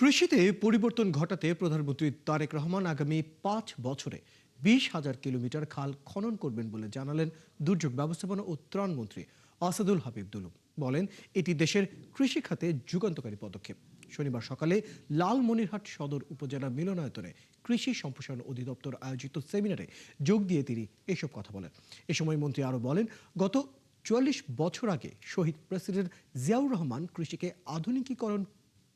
কৃষিতে পরিবর্তন ঘটাতে প্রধানমন্ত্রী তারেক রহমান আগামী 5 বছরে 20,000 কিলোমিটার খাল খনন করবেন বলে জানালেন দুর্যোগ ব্যবস্থাপনা ও ত্রাণ মন্ত্রী আসাদুল হাবিব দুলু। বলেন, এটি দেশের কৃষি খাতে যুগান্তকারী পদক্ষেপ। শনিবার সকালে লালমনিরহাট সদর উপজেলা মিলনায়তনে কৃষি সম্প্রসারণ অধিদপ্তর আয়োজিত সেমিনারে যোগ দিয়ে তিনি এসব কথা বলেন। এ সময় মন্ত্রী আরও বলেন, গত 44 বছর আগে শহীদ প্রেসিডেন্ট জিয়াউর রহমান কৃষিকে আধুনিকীকরণ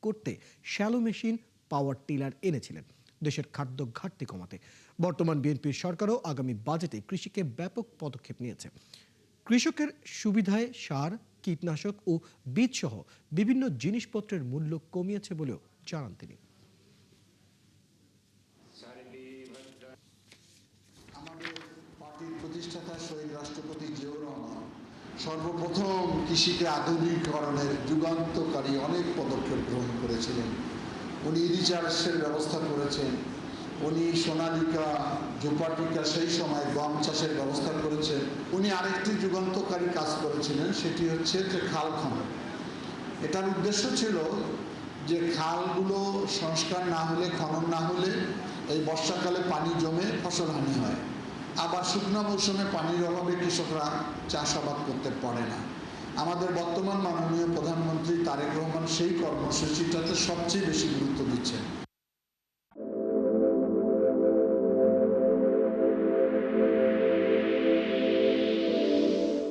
করতে শ্যালো মেশিন পাওয়ার টিলার এনেছিলেন দেশের খাদ্য ঘাটতি কমাতে। বর্তমান বিএনপির সরকারও আগামী বাজেটে কৃষিকে ব্যাপক পদক্ষেপ নিয়েছে। কৃষকের সুবিধায় সার, কীটনাশক ও বীজ সহ বিভিন্ন জিনিসপত্রের মূল্য কমিয়েছে বলেও জানান তিনি। আমাদের পার্টির প্রতিষ্ঠাতা শহীদ রাষ্ট্রপতি জিয়াউর রহমান সর্বপ্রথম কৃষিকে আধুনিকীকরণের যুগান্তকারী অনেক পদক্ষেপ গ্রহণ করেছিলেন। উনি রিচার্জের ব্যবস্থা করেছেন, উনি সোনালিকা, জোপাটিকা সেই সময় গম চাষের ব্যবস্থা করেছেন। উনি আরেকটি যুগান্তকারী কাজ করেছিলেন, সেটি হচ্ছে যে খাল খনন। এটার উদ্দেশ্য ছিল যে খালগুলো সংস্কার না হলে, খনন না হলে এই বর্ষাকালে পানি জমে ফসলহানি হয়, আবার শুকনো মৌসুমে পানির অভাবে কৃষকরা চাষাবাদ করতে পারে না। আমাদের বর্তমান মাননীয় প্রধানমন্ত্রী তারেক রহমান সেই কর্মসূচিটাতে সবচেয়ে বেশি গুরুত্ব দিচ্ছেন।